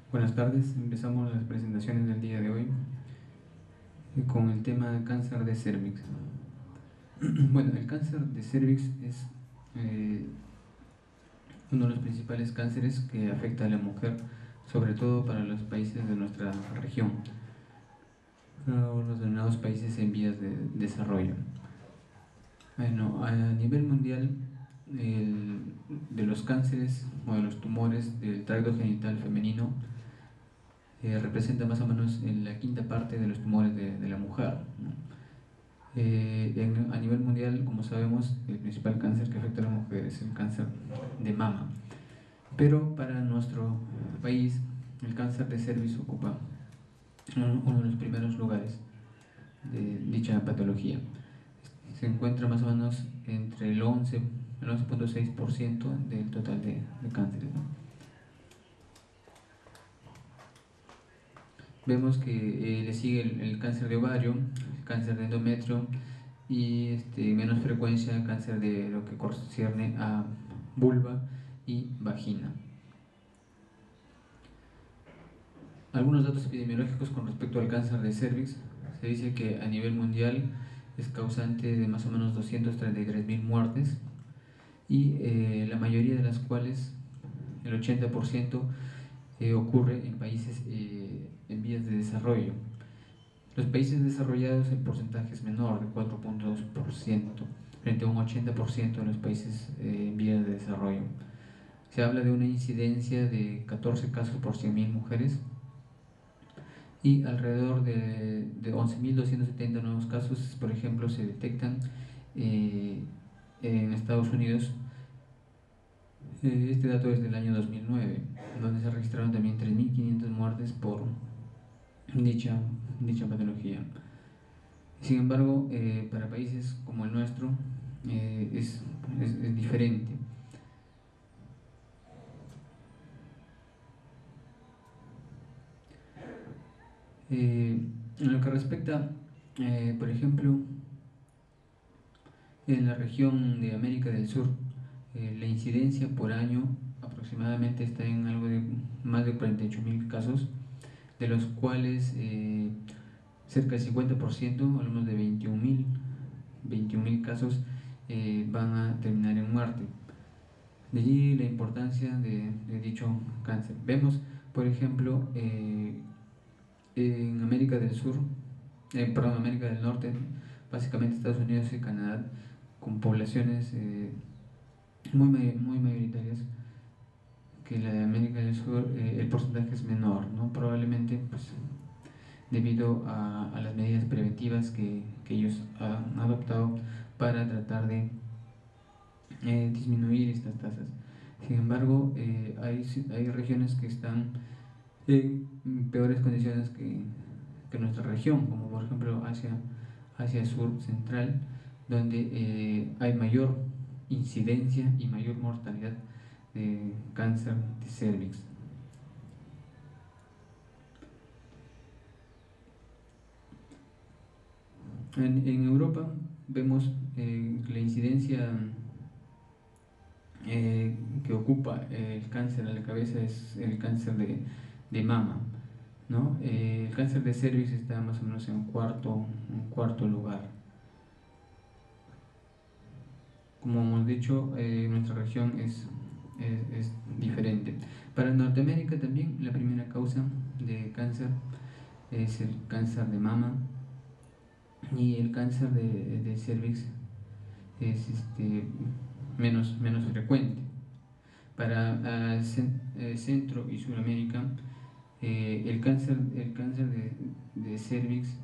Buenas tardes, empezamos las presentaciones del día de hoy con el tema del cáncer de cervix. Bueno, el cáncer de cervix es eh, uno de los principales cánceres que afecta a la mujer, sobre todo para los países de nuestra región, o los denominados países en vías de desarrollo. Bueno, a nivel mundial, de los cánceres o de los tumores del tracto genital femenino, representa más o menos en la quinta parte de los tumores de la mujer, ¿no? A nivel mundial, como sabemos, el principal cáncer que afecta a la mujer es el cáncer de mama. Pero para nuestro país, el cáncer de cervix ocupa uno de los primeros lugares de dicha patología. Se encuentra más o menos entre el 11,6% del total de cánceres, ¿no? Vemos que le sigue el cáncer de ovario, el cáncer de endometrio y menos frecuencia cáncer de lo que concierne a vulva y vagina. Algunos datos epidemiológicos con respecto al cáncer de cervix. Se dice que a nivel mundial es causante de más o menos 233.000 muertes y la mayoría de las cuales, el 80%, ocurre en países en vías de desarrollo. Los países desarrollados el porcentaje es menor, de 4,2%, frente a un 80% de los países en vías de desarrollo. Se habla de una incidencia de 14 casos por 100.000 mujeres y alrededor de 11.270 nuevos casos, por ejemplo, se detectan en Estados Unidos. Este dato es del año 2009, donde se registraron también 3.500 muertes por dicha patología. Sin embargo, para países como el nuestro es diferente. En lo que respecta, por ejemplo, en la región de América del Sur, la incidencia por año aproximadamente está en algo de más de 48.000 casos, de los cuales cerca del 50%, hablamos de 21.000 casos, van a terminar en muerte. De allí la importancia de dicho cáncer. Vemos, por ejemplo, en América del Sur, América del Norte, básicamente Estados Unidos y Canadá, con poblaciones muy mayoritarias, que la de América del Sur el porcentaje es menor, ¿no? Probablemente pues, debido a las medidas preventivas que ellos han adoptado para tratar de disminuir estas tasas. Sin embargo, hay regiones que están en peores condiciones que nuestra región, como por ejemplo Asia Sur Central, donde hay mayor incidencia y mayor mortalidad de cáncer de cervix. En Europa vemos la incidencia que ocupa el cáncer de la cabeza es el cáncer de mama, ¿no? El cáncer de cervix está más o menos en cuarto lugar. Como hemos dicho, nuestra región es diferente. Para Norteamérica también la primera causa de cáncer es el cáncer de mama y el cáncer de cervix es menos frecuente. Para Centro y Sudamérica, el cáncer de cervix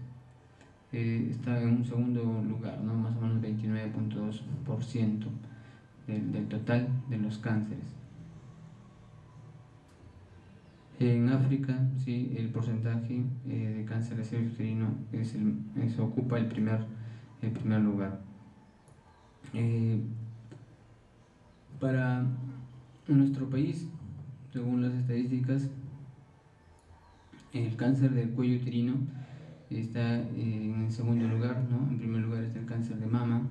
está en un segundo lugar, ¿no? Más o menos 29,2% del total de los cánceres. En África, sí, el porcentaje de cáncer de cervix uterino ocupa el primer lugar. Para nuestro país, según las estadísticas, el cáncer del cuello uterino está en el segundo lugar, ¿no? En primer lugar está el cáncer de mama,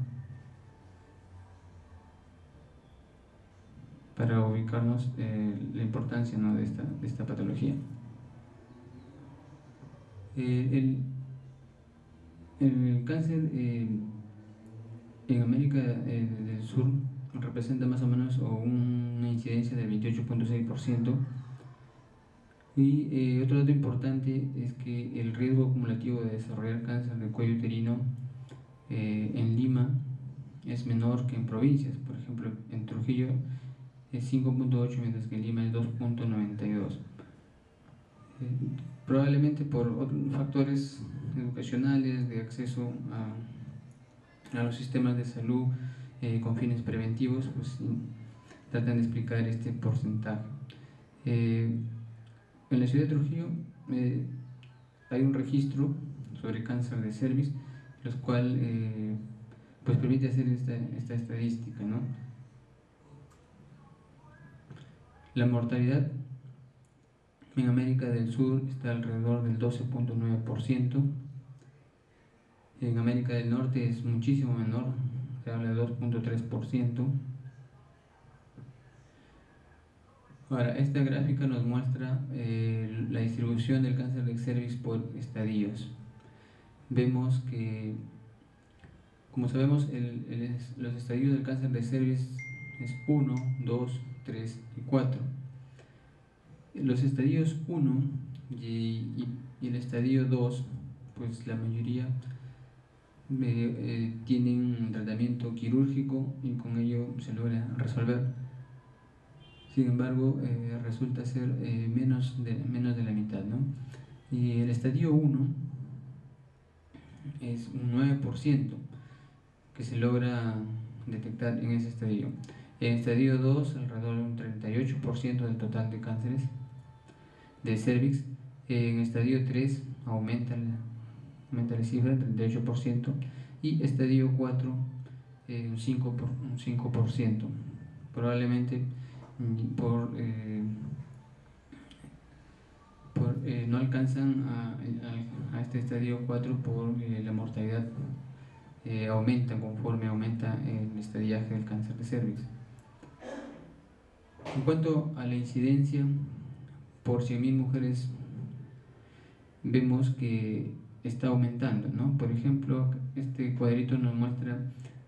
para ubicarnos la importancia, ¿no? de esta patología. El cáncer en América del Sur representa más o menos una incidencia del 28.6%. Y otro dato importante es que el riesgo acumulativo de desarrollar cáncer de cuello uterino en Lima es menor que en provincias. Por ejemplo, en Trujillo es 5.8, mientras que en Lima es 2.92. Probablemente por factores educacionales, de acceso a los sistemas de salud con fines preventivos, pues tratan de explicar este porcentaje. En la ciudad de Trujillo hay un registro sobre cáncer de cervix, los cual pues permite hacer esta estadística, ¿no? La mortalidad en América del Sur está alrededor del 12.9%. En América del Norte es muchísimo menor, se habla de 2.3%. Ahora, esta gráfica nos muestra la distribución del cáncer de cervix por estadios. Vemos que, como sabemos, los estadios del cáncer de cervix es 1, 2, 3 y 4. Los estadios 1 y el estadio 2, pues la mayoría tienen un tratamiento quirúrgico y con ello se logra resolver. Sin embargo, resulta ser menos de la mitad, ¿no? Y el estadio 1 es un 9% que se logra detectar en ese estadio. En el estadio 2, alrededor de un 38% del total de cánceres de cervix. En el estadio 3 aumenta la cifra, 38%, y estadio 4 un 5%. Probablemente no alcanzan a este estadio 4 por la mortalidad aumenta conforme aumenta el estadiaje del cáncer de cervix. En cuanto a la incidencia por 100.000 mujeres, vemos que está aumentando, ¿no? Por ejemplo, este cuadrito nos muestra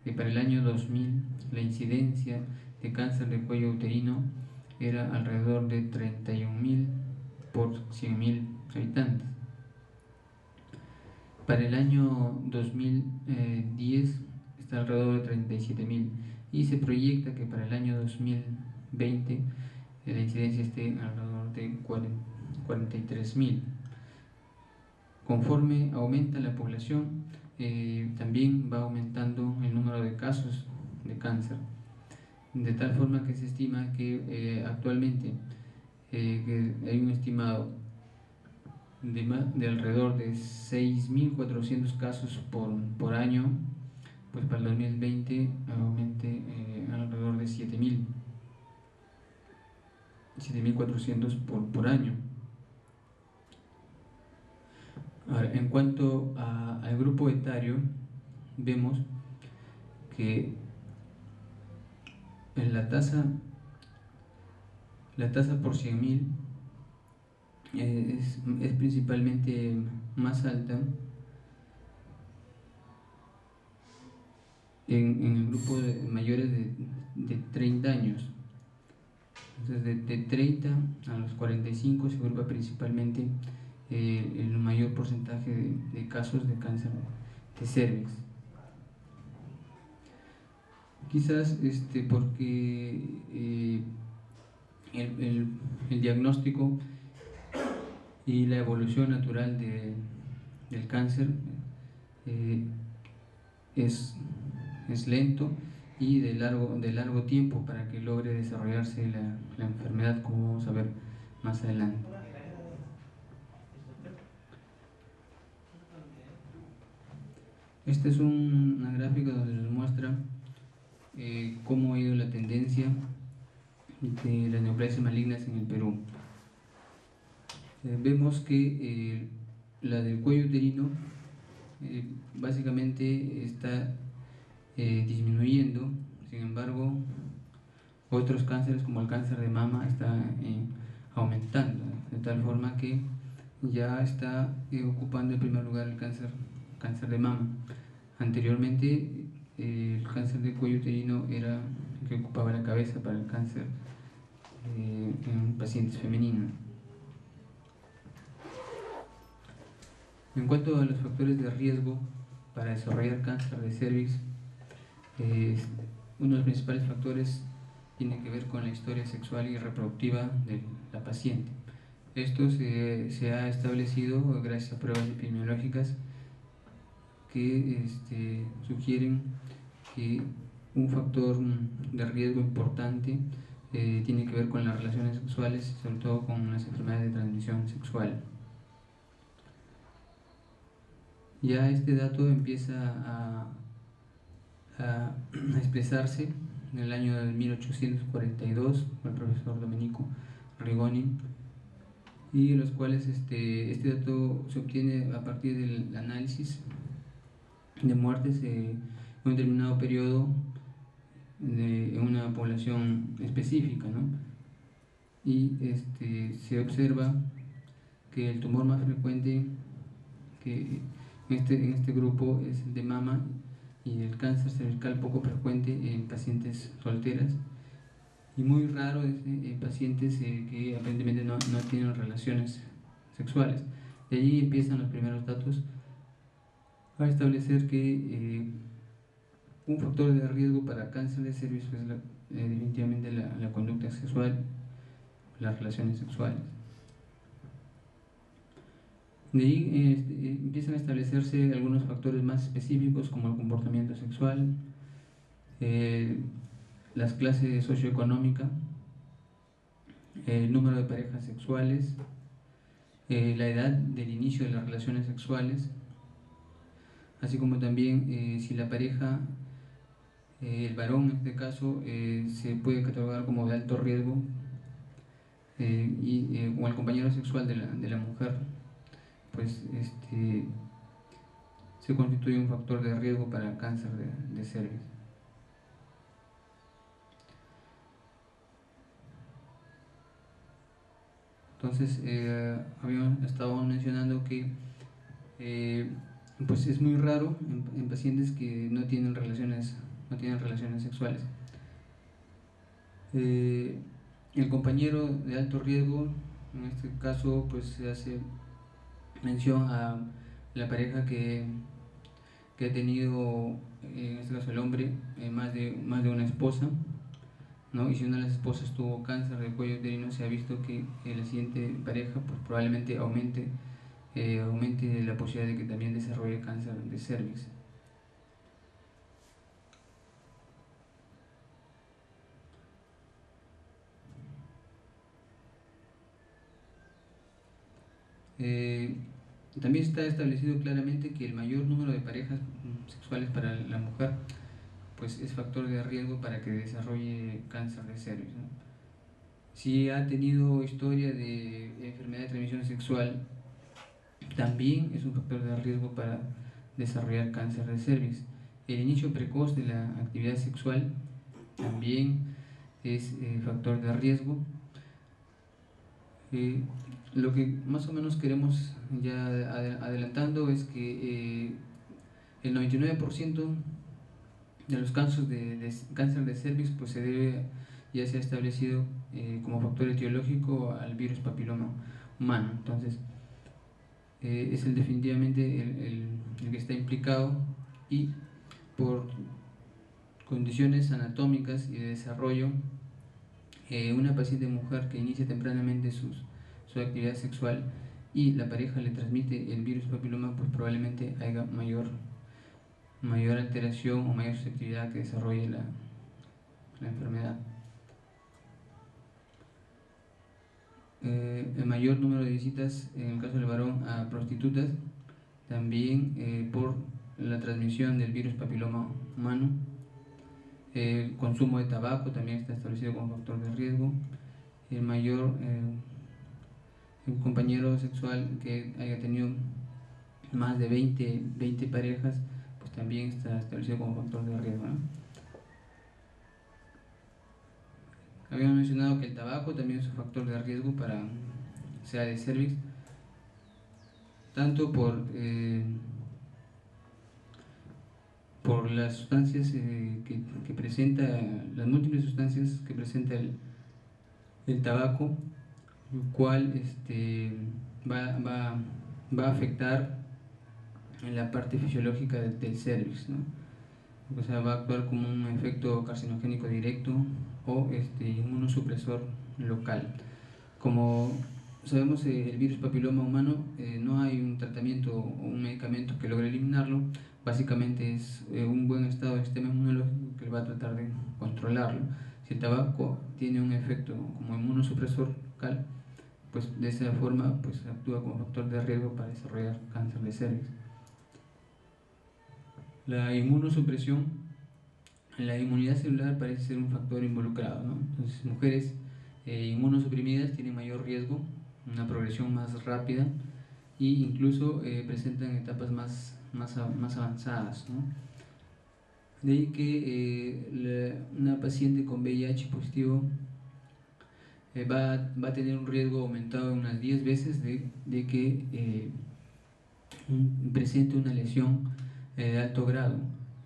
que para el año 2000 la incidencia de cáncer de cuello uterino era alrededor de 31.000 por 100.000 habitantes. Para el año 2010 está alrededor de 37.000 y se proyecta que para el año 2020 la incidencia esté alrededor de 43.000. Conforme aumenta la población, también va aumentando el número de casos de cáncer, de tal forma que se estima que actualmente que hay un estimado de alrededor de 6.400 casos por año, pues para el 2020 aumente alrededor de 7.400 por año. Ahora, en cuanto al grupo etario, vemos que en la tasa por 100.000 es principalmente más alta en el grupo de mayores de 30 años. Entonces, de 30 a los 45 se agrupa principalmente el mayor porcentaje de casos de cáncer de cervix. Quizás porque el diagnóstico y la evolución natural del cáncer es lento y de largo tiempo para que logre desarrollarse la enfermedad, como vamos a ver más adelante. Esta es una gráfica donde nos muestra cómo ha ido la tendencia de las neoplasias malignas en el Perú. Vemos que la del cuello uterino básicamente está disminuyendo. Sin embargo, otros cánceres como el cáncer de mama está aumentando, de tal forma que ya está ocupando el primer lugar el cáncer de mama. Anteriormente el cáncer de cuello uterino era el que ocupaba la cabeza para el cáncer en pacientes femeninos. En cuanto a los factores de riesgo para desarrollar cáncer de cervix, uno de los principales factores tiene que ver con la historia sexual y reproductiva de la paciente. Esto se ha establecido gracias a pruebas epidemiológicas que sugieren que un factor de riesgo importante tiene que ver con las relaciones sexuales, sobre todo con las enfermedades de transmisión sexual. Ya este dato empieza a expresarse en el año de 1842 por el profesor Domenico Rigoni, y los cuales este dato se obtiene a partir del análisis de muertes en un determinado periodo en una población específica, ¿no? Y se observa que el tumor más frecuente que en este grupo es el de mama, y el cáncer cervical poco frecuente en pacientes solteras y muy raro en pacientes que aparentemente no tienen relaciones sexuales. De allí empiezan los primeros datos a establecer que un factor de riesgo para cáncer de cervix es definitivamente la conducta sexual, las relaciones sexuales. De ahí empiezan a establecerse algunos factores más específicos como el comportamiento sexual, las clases socioeconómicas, el número de parejas sexuales, la edad del inicio de las relaciones sexuales, así como también si la pareja, el varón en este caso, se puede catalogar como de alto riesgo, o el compañero sexual de la mujer, pues se constituye un factor de riesgo para el cáncer de cervix. Entonces, habíamos estado mencionando que pues es muy raro en pacientes que no tienen relaciones sexuales. El compañero de alto riesgo, en este caso, pues se hace mención a la pareja que ha tenido, en este caso el hombre, más de una esposa, ¿no? Y si una de las esposas tuvo cáncer de cuello uterino, se ha visto que la siguiente pareja pues probablemente aumente la posibilidad de que también desarrolle cáncer de cervix. También está establecido claramente que el mayor número de parejas sexuales para la mujer pues es factor de riesgo para que desarrolle cáncer de cervix, ¿no? Si ha tenido historia de enfermedad de transmisión sexual, también es un factor de riesgo para desarrollar cáncer de cervix. El inicio precoz de la actividad sexual también es factor de riesgo. Lo que más o menos queremos ya adelantando es que el 99% de los casos de cáncer de cervix pues ya se ha establecido como factor etiológico al virus papiloma humano. Entonces es definitivamente el que está implicado, y por condiciones anatómicas y de desarrollo, una paciente mujer que inicia tempranamente su actividad sexual y la pareja le transmite el virus papiloma, pues probablemente haya mayor alteración o mayor susceptibilidad que desarrolle la enfermedad. El mayor número de visitas en el caso del varón a prostitutas, también por la transmisión del virus papiloma humano. El consumo de tabaco también está establecido como factor de riesgo. El compañero sexual que haya tenido más de 20 parejas, pues también está establecido como factor de riesgo, ¿no? Habíamos mencionado que el tabaco también es un factor de riesgo para sea de cervix. tanto por las sustancias que presenta, las múltiples sustancias que presenta el tabaco, lo cual va a afectar en la parte fisiológica del cervix, ¿no? O sea, va a actuar como un efecto carcinogénico directo o inmunosupresor local. Como sabemos, el virus papiloma humano, no hay un tratamiento o un medicamento que logre eliminarlo. Básicamente es un buen estado del sistema inmunológico que va a tratar de controlarlo. Si el tabaco tiene un efecto como inmunosupresor local, pues de esa forma pues actúa como factor de riesgo para desarrollar cáncer de cervix. La inmunosupresión, la inmunidad celular parece ser un factor involucrado, ¿no? Entonces, mujeres inmunosuprimidas tienen mayor riesgo, una progresión más rápida e incluso presentan etapas más avanzadas, ¿no? De ahí que una paciente con VIH positivo va a tener un riesgo aumentado unas 10 veces de que presente una lesión de alto grado,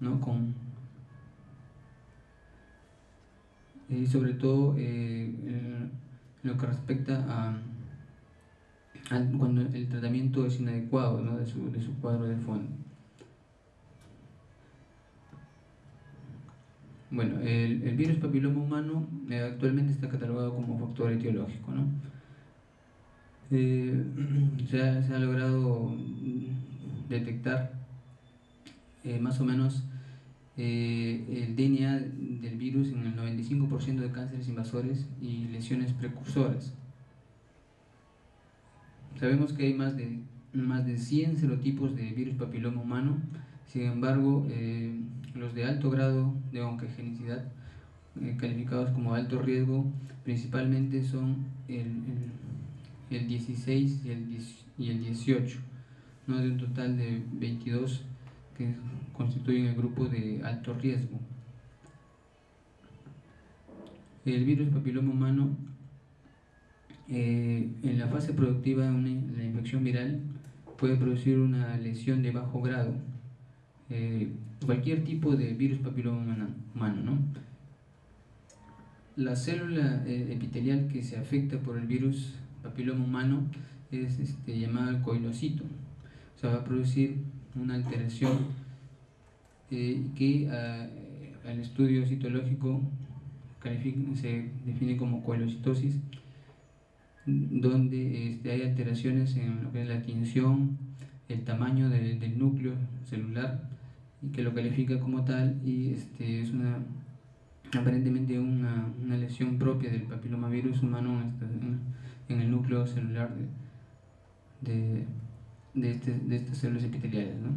¿no? Y sobre todo en lo que respecta a cuando el tratamiento es inadecuado, ¿no? de su cuadro de fondo. Bueno, el virus papiloma humano actualmente está catalogado como factor etiológico, ¿no? Se ha logrado detectar más o menos el DNA del virus en el 95% de cánceres invasores y lesiones precursoras. Sabemos que hay más de 100 serotipos de virus papiloma humano. Sin embargo, los de alto grado de oncogenicidad, calificados como alto riesgo, principalmente son el 16 y el 18, ¿no? De un total de 22 que constituyen el grupo de alto riesgo. El virus papiloma humano, en la fase productiva de la infección viral, puede producir una lesión de bajo grado, cualquier tipo de virus papiloma humano, ¿no? La célula epitelial que se afecta por el virus papiloma humano es llamada el coilocito. O sea, va a producir una alteración que al estudio citológico se define como coilocitosis, donde hay alteraciones en lo que es la tinción, el tamaño del núcleo celular, y que lo califica como tal, y es aparentemente una lesión propia del papilomavirus humano en el núcleo celular de estas células epiteliales, ¿no?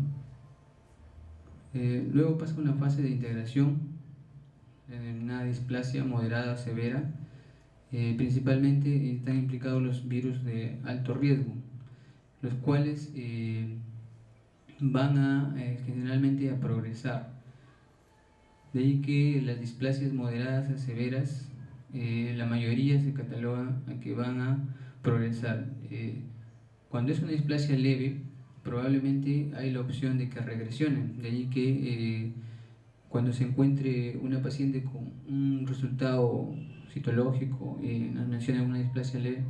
Luego pasa una fase de integración, una displasia moderada severa. Principalmente están implicados los virus de alto riesgo, los cuales van generalmente a progresar. De ahí que las displasias moderadas a severas, la mayoría se cataloga a que van a progresar. Cuando es una displasia leve, probablemente hay la opción de que regresionen. De ahí que cuando se encuentre una paciente con un resultado citológico y nos menciona una displasia leve,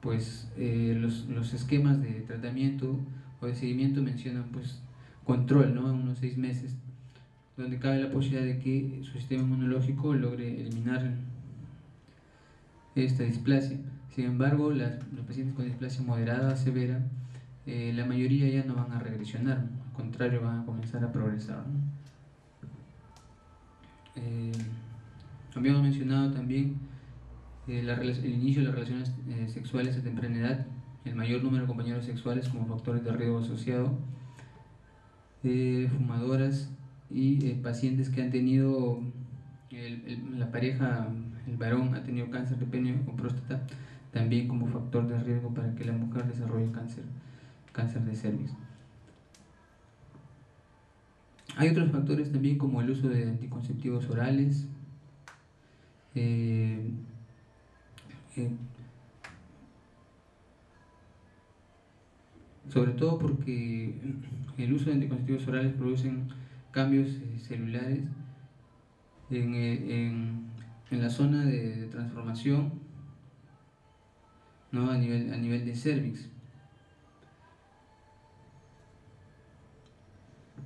pues los esquemas de tratamiento o de seguimiento mencionan pues control, ¿no? En unos 6 meses, donde cabe la posibilidad de que su sistema inmunológico logre eliminar esta displasia. Sin embargo, los pacientes con displasia moderada a severa, la mayoría ya no van a regresionar, al contrario, van a comenzar a progresar, ¿no? Habíamos mencionado también el inicio de las relaciones sexuales a temprana edad, el mayor número de compañeros sexuales como factores de riesgo asociado, fumadoras y pacientes que han tenido, la pareja, el varón ha tenido cáncer de pene o próstata, también como factor de riesgo para que la mujer desarrolle cáncer de cervix. Hay otros factores también como el uso de anticonceptivos orales, eh, sobre todo porque el uso de anticonceptivos orales producen cambios celulares en la zona de transformación, ¿no? A nivel de cervix.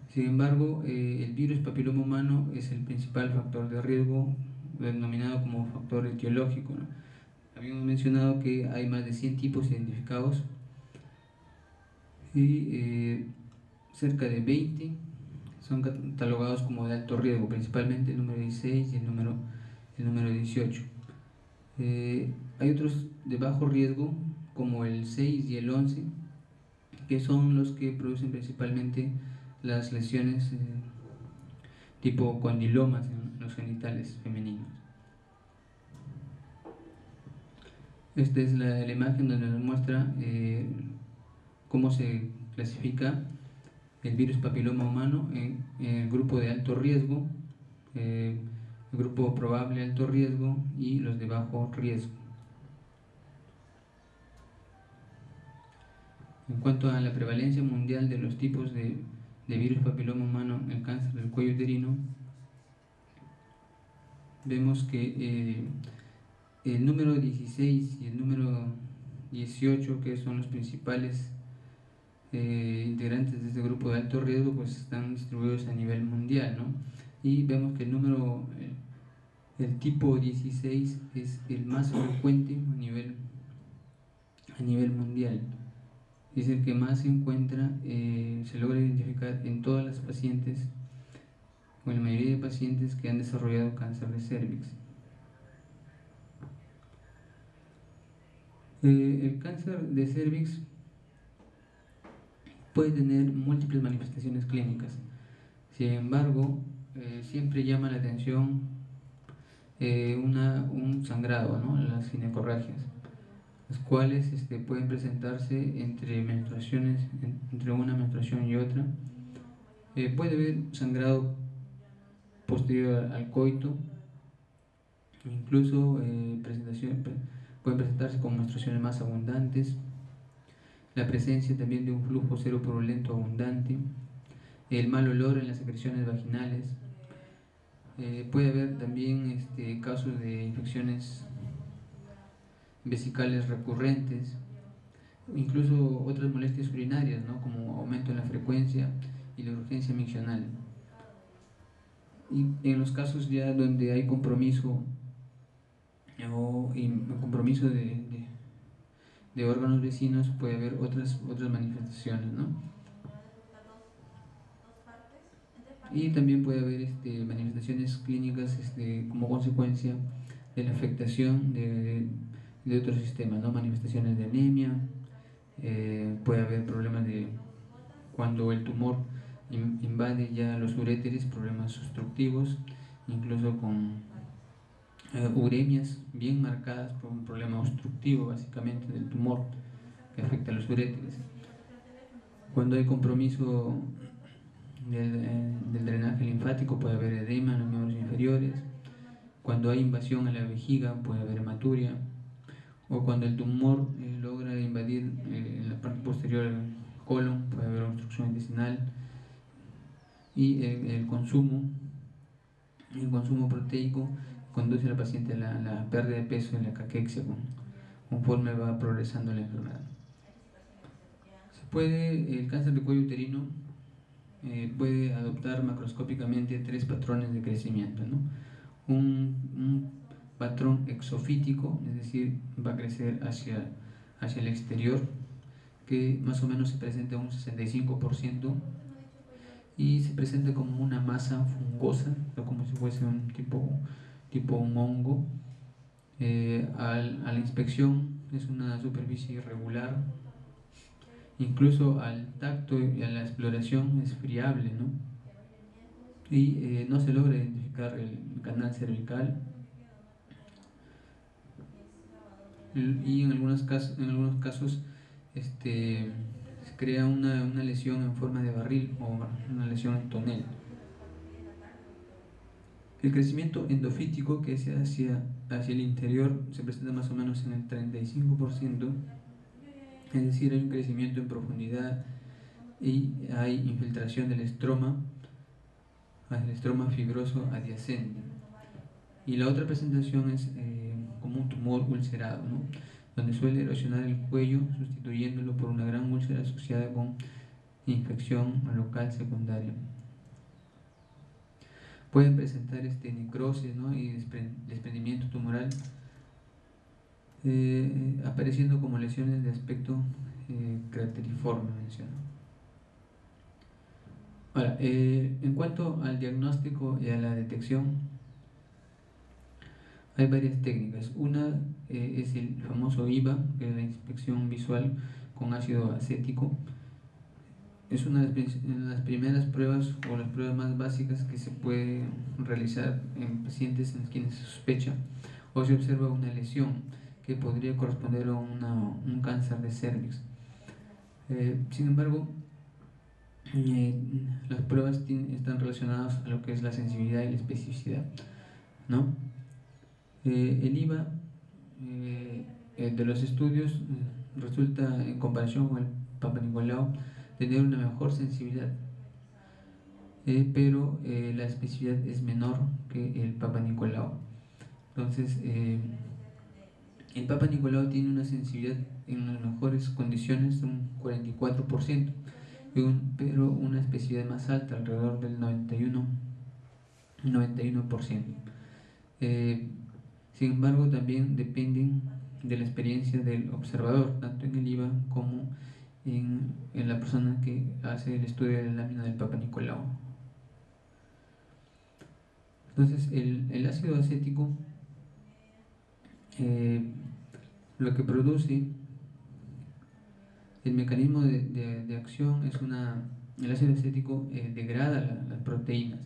Sin embargo, el virus papiloma humano es el principal factor de riesgo, denominado como factor etiológico, ¿no? Habíamos mencionado que hay más de 100 tipos identificados y cerca de 20 son catalogados como de alto riesgo, principalmente el número 16 y el número 18. Hay otros de bajo riesgo, como el 6 y el 11, que son los que producen principalmente las lesiones tipo condilomas en los genitales femeninos. Esta es la imagen donde nos muestra cómo se clasifica el virus papiloma humano en el grupo de alto riesgo, el grupo probable alto riesgo y los de bajo riesgo. En cuanto a la prevalencia mundial de los tipos de virus papiloma humano en cáncer del cuello uterino, vemos que el número 16 y el número 18, que son los principales integrantes de este grupo de alto riesgo, pues están distribuidos a nivel mundial, ¿no? Y vemos que el tipo 16 es el más frecuente a nivel mundial. Es el que más se encuentra, se logra identificar en todas las pacientes, o en la mayoría de pacientes que han desarrollado cáncer de cervix. El cáncer de cervix puede tener múltiples manifestaciones clínicas. Sin embargo, siempre llama la atención un sangrado, ¿no? Las ginecorragias, las cuales pueden presentarse entre menstruaciones, entre una menstruación y otra. Puede haber sangrado posterior al coito, incluso pueden presentarse con menstruaciones más abundantes, la presencia también de un flujo seropurulento abundante, el mal olor en las secreciones vaginales. Puede haber también casos de infecciones vesicales recurrentes, incluso otras molestias urinarias, ¿no? Como aumento en la frecuencia y la urgencia miccional. Y en los casos ya donde hay compromiso o compromiso de órganos vecinos, puede haber otras manifestaciones, ¿no? Y también puede haber manifestaciones clínicas como consecuencia de la afectación de otros sistemas, ¿no? Manifestaciones de anemia, puede haber problemas de cuando el tumor invade ya los uréteres, problemas obstructivos, incluso con uremias bien marcadas por un problema obstructivo básicamente del tumor que afecta a los uréteres. Cuando hay compromiso del drenaje linfático, puede haber edema en los miembros inferiores. Cuando hay invasión a la vejiga, puede haber hematuria. O cuando el tumor logra invadir en la parte posterior del colon, puede haber obstrucción intestinal. Y el consumo proteico conduce a la paciente a la pérdida de peso y la caquexia conforme va progresando la enfermedad. El cáncer de cuello uterino puede adoptar macroscópicamente 3 patrones de crecimiento, ¿no? Un patrón exofítico, es decir, va a crecer hacia el exterior, que más o menos se presenta un 65%, y se presenta como una masa fungosa, o como si fuese un tipo un hongo. A la inspección es una superficie irregular, incluso al tacto y a la exploración es friable, ¿no? Y no se logra identificar el canal cervical, y en algunos casos se crea una lesión en forma de barril o una lesión en tonel. El crecimiento endofítico, que es hacia el interior, se presenta más o menos en el 35%, es decir, hay un crecimiento en profundidad y hay infiltración del estroma al estroma fibroso adyacente. Y la otra presentación es como un tumor ulcerado, ¿no? Donde suele erosionar el cuello, sustituyéndolo por una gran úlcera asociada con infección local secundaria. Pueden presentar necrosis, ¿no? Y desprendimiento tumoral, apareciendo como lesiones de aspecto crateriforme, menciono. Ahora, en cuanto al diagnóstico y a la detección, hay varias técnicas. Una es el famoso IVA, que es la inspección visual con ácido acético. Es una de las primeras pruebas o las pruebas más básicas que se puede realizar en pacientes en quienes se sospecha o se observa una lesión que podría corresponder a un cáncer de cervix. Sin embargo, las pruebas están relacionadas a lo que es la sensibilidad y la especificidad, ¿no? El IVA de los estudios resulta, en comparación con el Papa Nicolau, tener una mejor sensibilidad, pero la especificidad es menor que el Papa Nicolau. Entonces, el Papa Nicolau tiene una sensibilidad en las mejores condiciones de un 44%, pero una especificidad más alta, alrededor del 91%. Sin embargo, también dependen de la experiencia del observador, tanto en el IVA como en la persona que hace el estudio de la lámina del Papa Nicolau. Entonces, el ácido acético lo que produce, el mecanismo de acción es el ácido acético degrada las proteínas.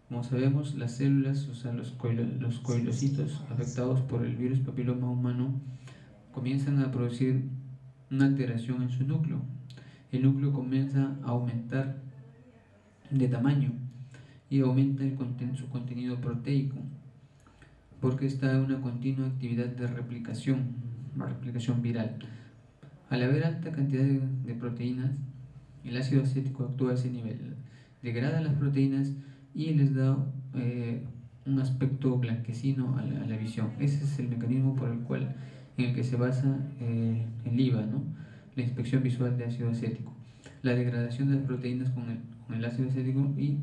Como sabemos, las células, o sea, los coilocitos afectados por el virus papiloma humano, comienzan a producir una alteración en su núcleo. El núcleo comienza a aumentar de tamaño y aumenta su contenido proteico, porque está en una continua actividad de replicación, una replicación viral. Al haber alta cantidad de proteínas, el ácido acético actúa a ese nivel, degrada las proteínas y les da un aspecto blanquecino a la visión. Ese es el mecanismo en el que se basa el IVA, ¿no? La inspección visual de ácido acético. La degradación de las proteínas con el ácido acético y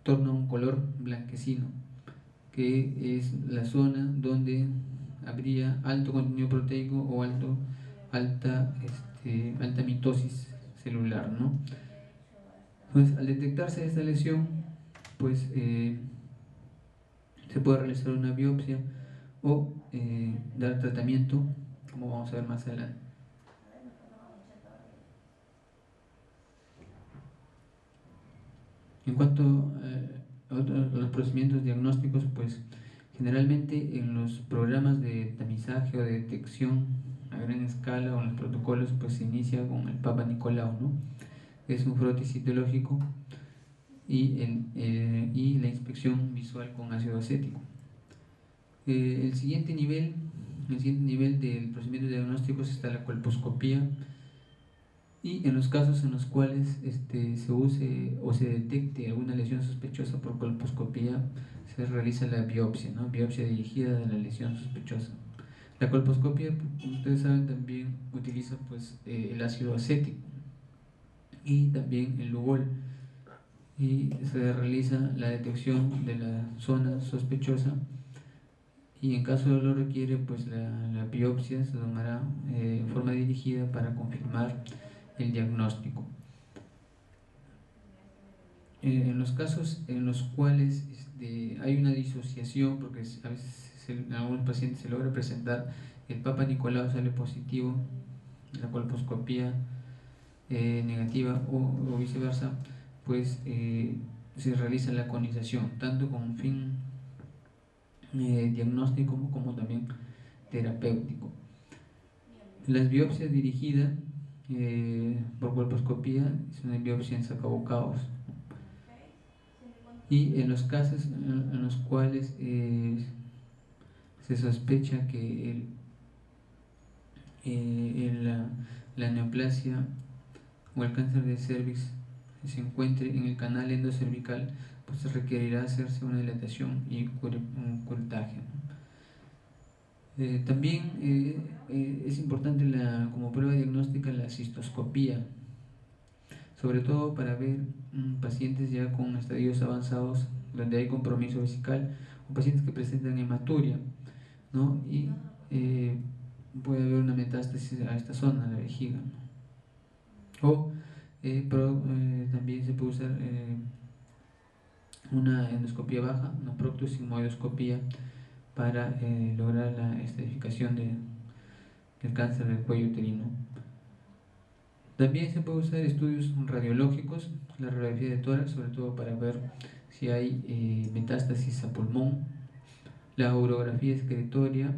torna un color blanquecino, que es la zona donde habría alto contenido proteico o alta mitosis celular, ¿no? Entonces, al detectarse esta lesión, pues se puede realizar una biopsia o dar tratamiento, como vamos a ver más adelante. En cuanto a los procedimientos diagnósticos, pues generalmente en los programas de tamizaje o de detección a gran escala o en los protocolos, pues se inicia con el Papa Nicolau, ¿no? Es un frotis citológico y la inspección visual con ácido acético. El siguiente nivel del procedimiento diagnóstico está la colposcopía, y en los casos en los cuales se use o se detecte alguna lesión sospechosa por colposcopía, se realiza la biopsia, ¿no? Biopsia dirigida de la lesión sospechosa. La colposcopia, como ustedes saben, también utiliza pues, el ácido acético y también el lugol, y se realiza la detección de la zona sospechosa, y en caso lo requiere, pues la biopsia se tomará en forma dirigida para confirmar el diagnóstico. En los casos en los cuales hay una disociación, porque a veces en algunos pacientes se logra presentar el Papa Nicolau sale positivo, la colposcopía negativa o viceversa, pues se realiza la conización, tanto con un fin diagnóstico como también terapéutico. Las biopsias dirigidas por colposcopía es una biopsia en sacabocados, y en los casos en los cuales se sospecha que la neoplasia o el cáncer de cervix se encuentre en el canal endocervical, pues se requerirá hacerse una dilatación y un curetaje. También es importante como prueba diagnóstica la cistoscopía, sobre todo para ver pacientes ya con estadios avanzados donde hay compromiso vesical o pacientes que presentan hematuria, ¿no? Y puede haber una metástasis a esta zona, a la vejiga, ¿no? O también se puede usar una endoscopía baja, una proctosigmoidoscopía, para lograr la estadificación del cáncer del cuello uterino. También se puede usar estudios radiológicos, la radiografía de tórax, sobre todo para ver si hay metástasis a pulmón, la urografía excretoria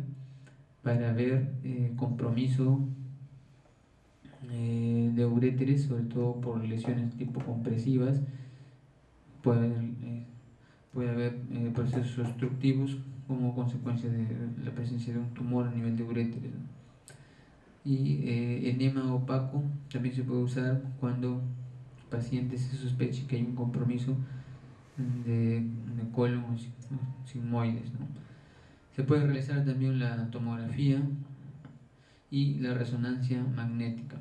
para ver compromiso de uréteres, sobre todo por lesiones tipo compresivas. Puede haber procesos obstructivos como consecuencia de la presencia de un tumor a nivel de uréteres, ¿no? Y enema opaco también se puede usar cuando paciente se sospeche que hay un compromiso de colon o sigmoides, ¿no? Se puede realizar también la tomografía y la resonancia magnética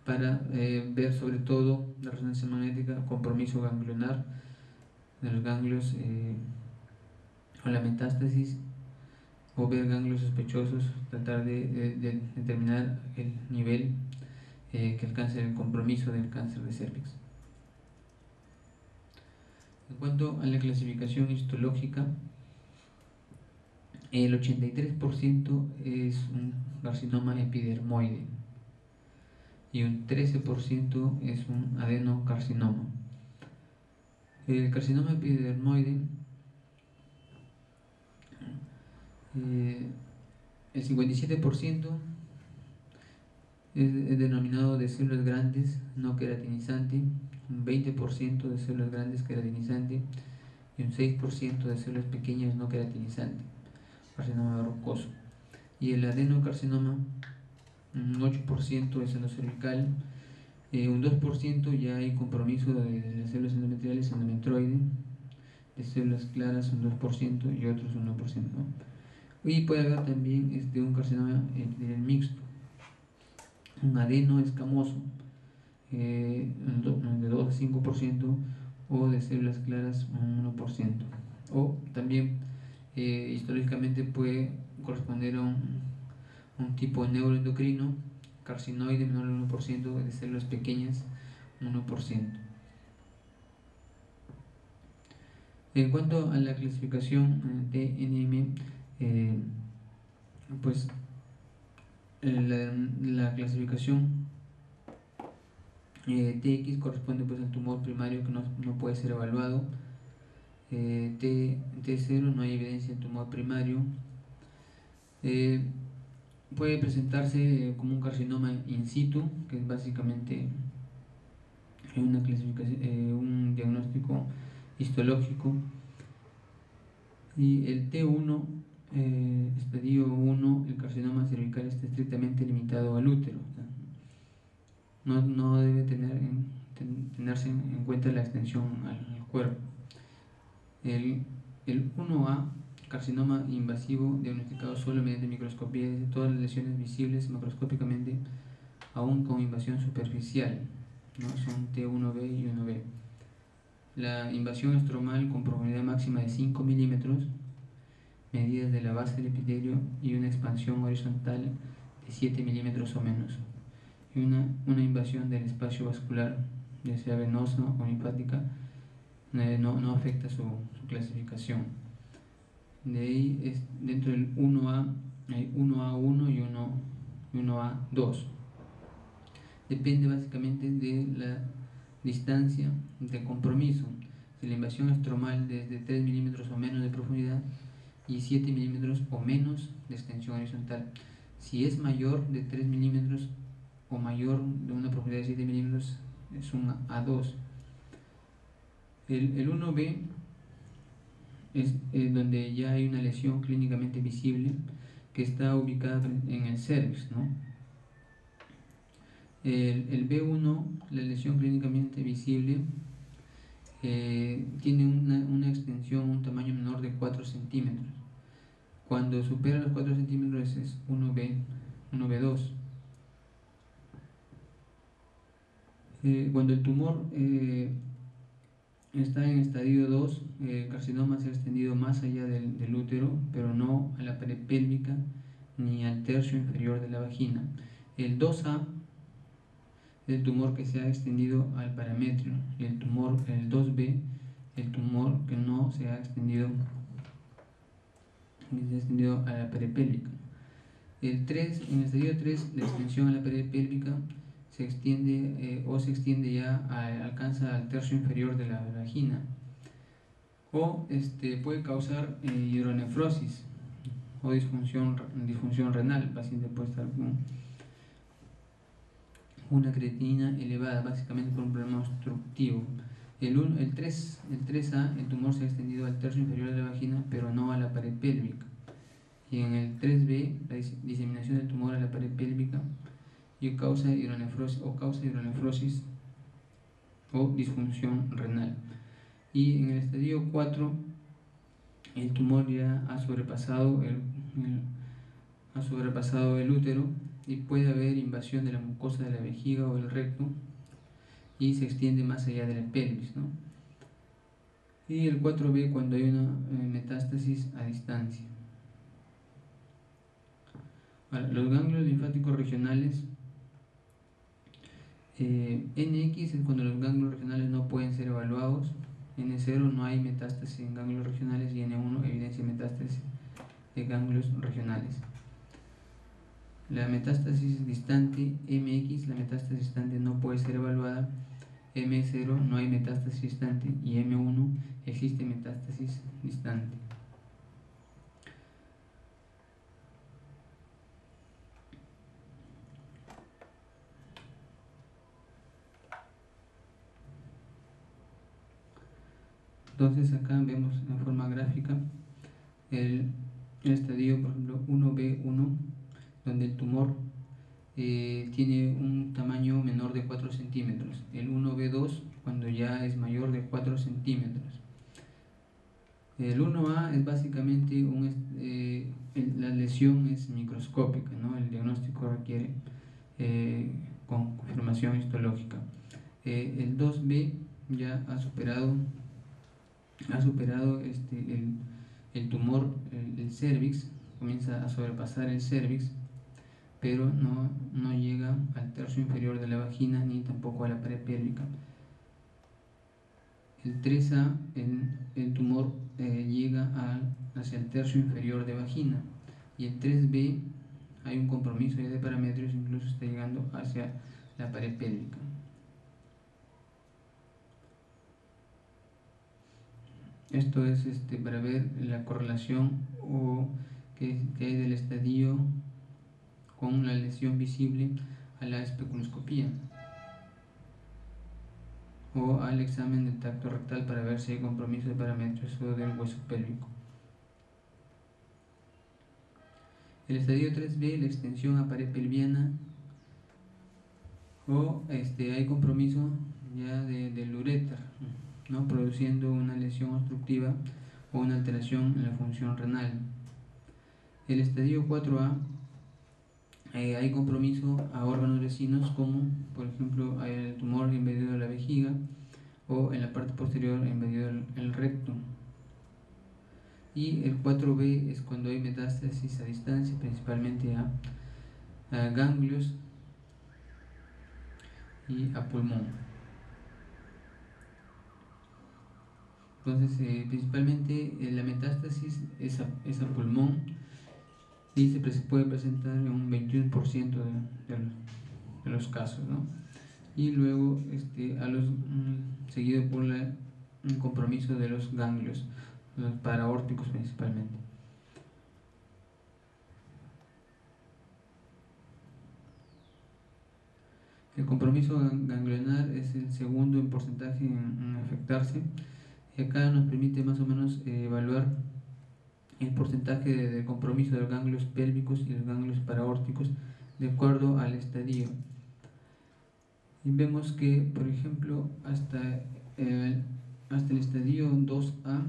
para ver sobre todo la resonancia magnética, compromiso ganglionar de los ganglios o la metástasis, o ver ganglios sospechosos, tratar de determinar el nivel que alcance el compromiso del cáncer de cervix. En cuanto a la clasificación histológica, el 83% es un carcinoma epidermoide y un 13% es un adenocarcinoma. El carcinoma epidermoide, el 57% es denominado de células grandes no queratinizante, un 20% de células grandes queratinizante y un 6% de células pequeñas no queratinizante, carcinoma rocoso. Y el adenocarcinoma, un 8% es endocervical, un 2% ya hay compromiso de las células endometriales, endometroide, de células claras un 2% y otros un 1%, ¿no? Y puede haber también un carcinoma mixto, un adeno escamoso, de 2 a 5%, o de células claras un 1%. O también históricamente puede corresponder a un tipo neuroendocrino, carcinoide menor al 1%, de células pequeñas 1%. En cuanto a la clasificación de NM, pues la clasificación TX corresponde pues al tumor primario que no puede ser evaluado. T0 no hay evidencia de tumor primario. Puede presentarse como un carcinoma in situ, que es básicamente una clasificación, un diagnóstico histológico. Y el T1, estadio 1, el carcinoma cervical está estrictamente limitado al útero. No debe tenerse en cuenta la extensión al cuerpo. El 1A, carcinoma invasivo, diagnosticado solo mediante microscopía, de todas las lesiones visibles macroscópicamente, aún con invasión superficial, ¿no? Son T1B y 1B. La invasión estromal con profundidad máxima de 5 milímetros, medidas de la base del epitelio y una expansión horizontal de 7 milímetros o menos. Y una invasión del espacio vascular, ya sea venosa o linfática, no afecta su clasificación. De ahí, dentro del 1A, hay 1A1 y 1A2. Depende básicamente de la distancia de compromiso. Si la invasión estromal desde 3 milímetros o menos de profundidad y 7 milímetros o menos de extensión horizontal. Si es mayor de 3 milímetros o mayor de una profundidad de 7 milímetros, es un A2. El 1B es donde ya hay una lesión clínicamente visible que está ubicada en el cervix, ¿no? El B1, la lesión clínicamente visible, tiene una extensión, un tamaño menor de 4 centímetros. Cuando supera los 4 centímetros es 1B2. Cuando el tumor está en estadio 2, el carcinoma se ha extendido más allá del útero, pero no a la pared pélvica ni al tercio inferior de la vagina. El 2A es el tumor que se ha extendido al parametrio, y el 2B, el tumor que no se ha extendido a la pared pélvica. En el estadio 3, la extensión a la pared pélvica se extiende alcanza al tercio inferior de la vagina, o puede causar hidronefrosis o disfunción renal. El paciente puede estar con una creatinina elevada, básicamente por un problema obstructivo. El 3A, el tumor se ha extendido al tercio inferior de la vagina, pero no a la pared pélvica. Y en el 3B, la diseminación del tumor a la pared pélvica y causa hidronefrosis o disfunción renal. Y en el estadio 4, el tumor ya ha sobrepasado el útero, y puede haber invasión de la mucosa de la vejiga o el recto, y se extiende más allá de la pelvis, ¿no? Y el 4B, cuando hay una metástasis a distancia. Ahora, los ganglios linfáticos regionales, NX es cuando los ganglios regionales no pueden ser evaluados. N0, no hay metástasis en ganglios regionales, y N1, evidencia metástasis de ganglios regionales. La metástasis distante, MX, la metástasis distante no puede ser evaluada. M0, no hay metástasis distante, y M1, existe metástasis distante. Entonces acá vemos en forma gráfica el estadio, por ejemplo, 1B1, donde el tumor tiene un tamaño menor de 4 centímetros. El 1B2, cuando ya es mayor de 4 centímetros. El 1A es básicamente la lesión es microscópica, ¿no? El diagnóstico requiere confirmación histológica. El 2B ya ha superado el tumor, el cervix, comienza a sobrepasar el cervix, pero no llega al tercio inferior de la vagina ni tampoco a la pared pélvica. El 3A, el tumor llega hacia el tercio inferior de vagina, y el 3B hay un compromiso ya de parámetros, incluso está llegando hacia la pared pélvica. Esto es para ver la correlación que hay del estadio con la lesión visible a la especuloscopía o al examen del tracto rectal, para ver si hay compromiso de parámetros o del hueso pélvico. El estadio 3B, la extensión a pared pelviana, o hay compromiso ya del uréter, ¿no? Produciendo una lesión obstructiva o una alteración en la función renal. El estadio 4A, hay compromiso a órganos vecinos, como por ejemplo el tumor invadido de la vejiga, o en la parte posterior invadido el recto. Y el 4B es cuando hay metástasis a distancia, principalmente a ganglios y a pulmón. Entonces, principalmente la metástasis es a pulmón, y se puede presentar en un 21% de los casos, ¿no? Y luego seguido por un compromiso de los ganglios, los paraórticos principalmente. El compromiso ganglionar es el segundo en porcentaje en afectarse, y acá nos permite más o menos evaluar el porcentaje de compromiso de los ganglios pélvicos y los ganglios paraórticos de acuerdo al estadio. Y vemos que, por ejemplo, hasta el estadio 2A,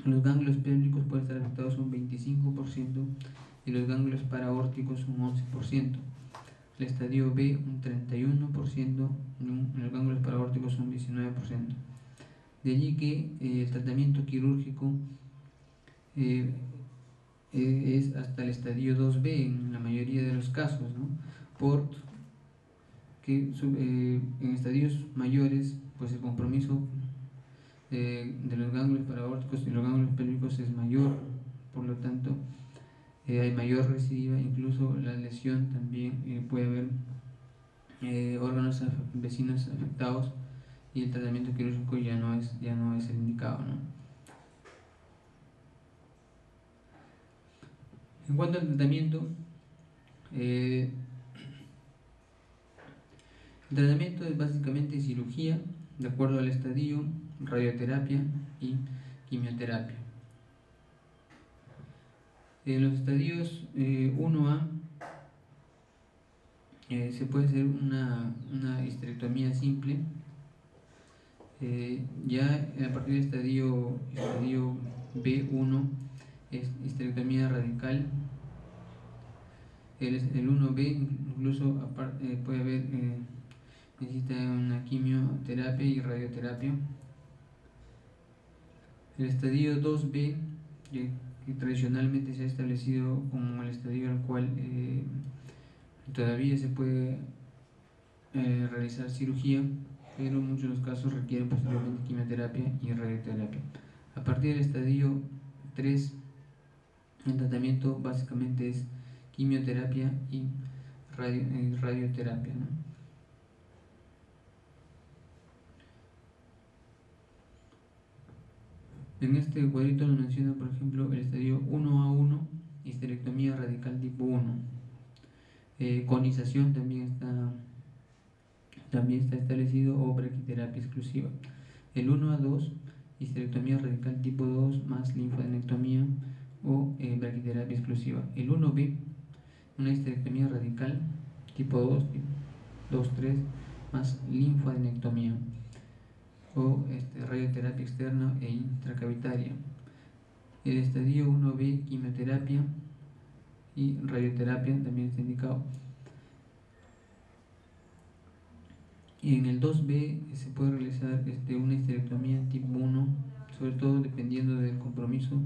los ganglios pélvicos pueden estar afectados un 25% y los ganglios paraórticos un 11%. El estadio B un 31% y los ganglios paraórticos un 19%. De allí que el tratamiento quirúrgico es hasta el estadio 2B en la mayoría de los casos, ¿no? Porque en estadios mayores, pues el compromiso de los ganglios paraórticos y los ganglios pélvicos es mayor, por lo tanto hay mayor recidiva, incluso la lesión también puede haber órganos vecinos afectados y el tratamiento quirúrgico ya no es el indicado, ¿no? En cuanto al tratamiento, el tratamiento es básicamente cirugía, de acuerdo al estadio, radioterapia y quimioterapia. En los estadios 1A se puede hacer una histerectomía simple. Ya a partir del estadio B1 es histerectomía radical. El 1B incluso puede haber necesita una quimioterapia y radioterapia. El estadio 2B, que tradicionalmente se ha establecido como el estadio al cual todavía se puede realizar cirugía, pero en muchos de los casos requieren posteriormente quimioterapia y radioterapia. A partir del estadio 3, el tratamiento básicamente es quimioterapia y radioterapia, ¿no? En este cuadrito nos menciona, por ejemplo, el estadio 1A1, histerectomía radical tipo 1. Conización también está establecido, o braquiterapia exclusiva. El 1A2, histerectomía radical tipo 2 más linfadenectomía o braquiterapia exclusiva. El 1B, una histerectomía radical tipo 2, 2-3 más linfadenectomía o radioterapia externa e intracavitaria. El estadio 1B, quimioterapia y radioterapia también está indicado. Y en el 2B se puede realizar una histerectomía tipo 1, sobre todo dependiendo del compromiso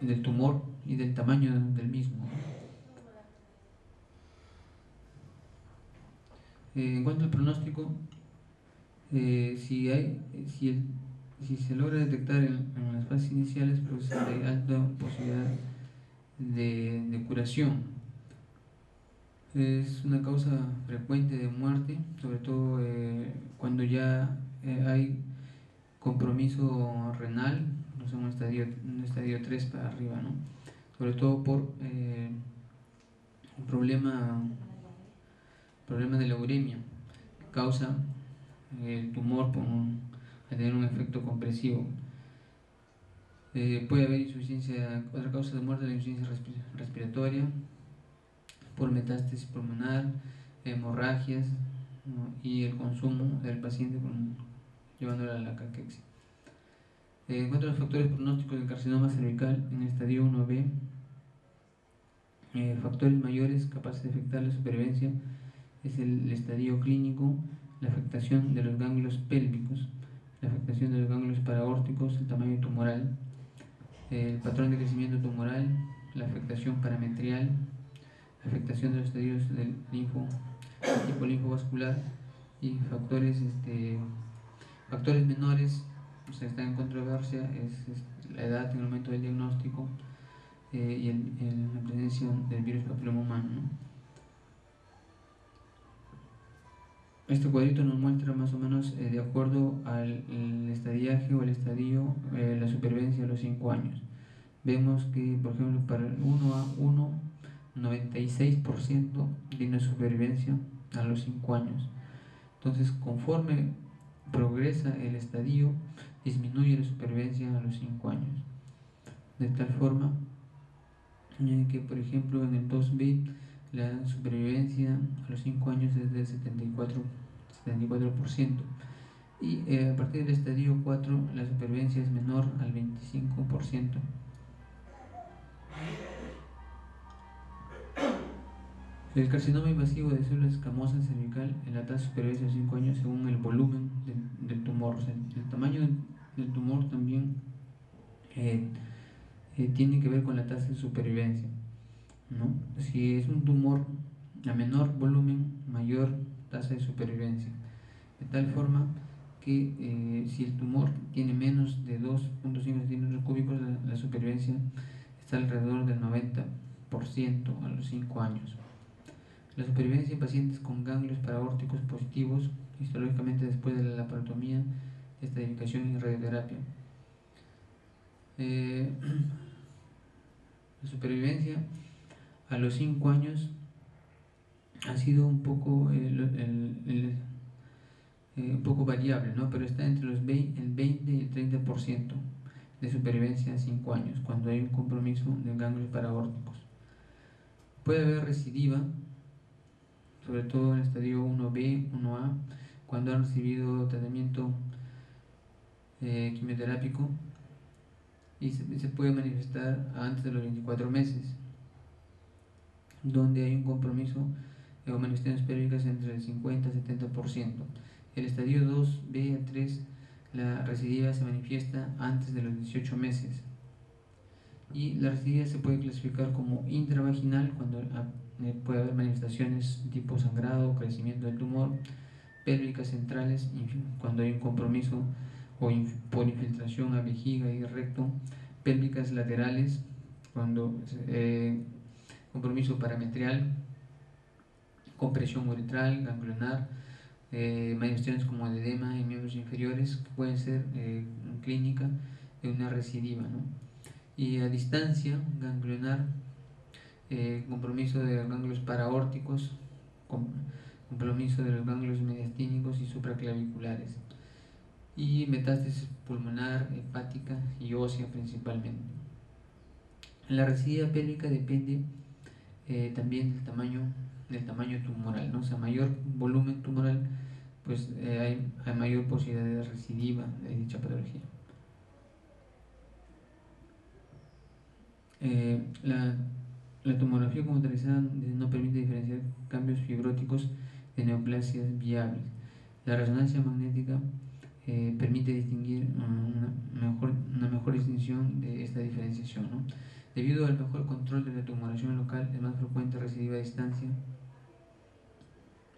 del tumor y del tamaño del mismo. En cuanto al pronóstico, si se logra detectar en las fases iniciales, pues hay alta posibilidad de curación. Es una causa frecuente de muerte, sobre todo cuando ya hay compromiso renal, no sé, un estadio 3 para arriba, ¿no? Sobre todo por un problema de la uremia, que causa el tumor a tener un efecto compresivo. Puede haber insuficiencia, otra causa de muerte es la insuficiencia respiratoria por metástasis pulmonar, hemorragias, ¿no? Y el consumo del paciente llevándolo a la caquexia. En cuanto a los factores pronósticos del carcinoma cervical en el estadio 1B, factores mayores capaces de afectar la supervivencia es el estadio clínico, la afectación de los ganglios pélvicos, la afectación de los ganglios paraórticos, el tamaño tumoral, el patrón de crecimiento tumoral, la afectación parametrial, la afectación de los estadios del tipo linfovascular y factores menores. O sea, está en controversia es la edad en el momento del diagnóstico y la presencia del virus papiloma humano, ¿no? Este cuadrito nos muestra más o menos de acuerdo al estadiaje o el estadio, la supervivencia a los 5 años. Vemos que, por ejemplo, para el 1A1, 96% tiene supervivencia a los 5 años. Entonces, conforme progresa el estadio, disminuye la supervivencia a los 5 años. De tal forma que, por ejemplo, en el 2B La supervivencia a los 5 años es del 74%. Y a partir del estadio 4 la supervivencia es menor al 25%. El carcinoma invasivo de células escamosas cervical en la tasa de supervivencia de 5 años según el volumen del tumor. O sea, el tamaño del tumor también tiene que ver con la tasa de supervivencia, ¿no? Si es un tumor a menor volumen, mayor tasa de supervivencia. De tal forma que si el tumor tiene menos de 2.5 centímetros cúbicos, la supervivencia está alrededor del 90% a los 5 años. La supervivencia en pacientes con ganglios paraórticos positivos, histológicamente después de la laparotomía, estadificación y radioterapia. La supervivencia a los 5 años ha sido un poco, un poco variable, ¿no? Pero está entre el 20 y el 30% de supervivencia a 5 años, cuando hay un compromiso de ganglios paraórticos. Puede haber recidiva, sobre todo en el estadio 1B, 1A, cuando han recibido tratamiento quimioterápico, y se puede manifestar antes de los 24 meses, donde hay un compromiso o manifestaciones pélvicas entre el 50 y 70%. El estadio 2B a 3, la recidiva se manifiesta antes de los 18 meses. Y la recidiva se puede clasificar como intravaginal, cuando puede haber manifestaciones tipo sangrado, crecimiento del tumor, pélvicas centrales, cuando hay un compromiso o por infiltración a vejiga y recto, pélvicas laterales, cuando compromiso parametrial, compresión uretral, ganglionar, manifestaciones como edema en miembros inferiores, que pueden ser clínica de una recidiva, ¿no? Y a distancia, ganglionar, compromiso de los ganglios paraórticos, compromiso de los ganglios mediastínicos y supraclaviculares, y metástasis pulmonar, hepática y ósea principalmente. La recidiva pélvica depende también del tamaño tumoral, ¿no? O sea, mayor volumen tumoral, pues hay mayor posibilidad de recidiva de dicha patología. La tomografía computarizada no permite diferenciar cambios fibróticos de neoplasias viables. La resonancia magnética permite distinguir una mejor distinción de esta diferenciación, ¿no? Debido al mejor control de la tumoración local, es más frecuente recidiva a distancia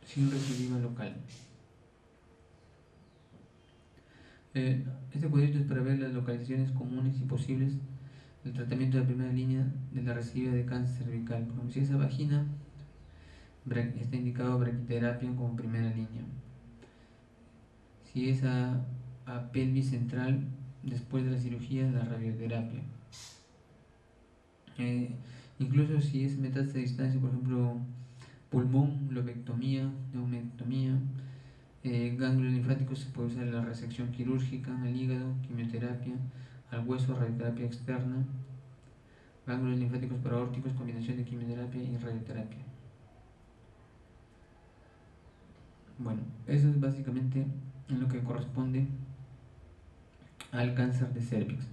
sin recidiva local. Este cuadrito es para ver las localizaciones comunes y posibles del tratamiento de primera línea de la recidiva de cáncer cervical. Como si esa vagina, está indicado braquiterapia como primera línea. Si es a pelvis central, después de la cirugía, la radioterapia. Incluso si es metástasis a distancia, por ejemplo, pulmón, lobectomía, neumectomía, ganglios linfáticos, se puede usar la resección quirúrgica, al hígado, quimioterapia, al hueso, radioterapia externa, ganglios linfáticos paraórticos, combinación de quimioterapia y radioterapia. Bueno, eso es básicamente en lo que corresponde al cáncer de cervix.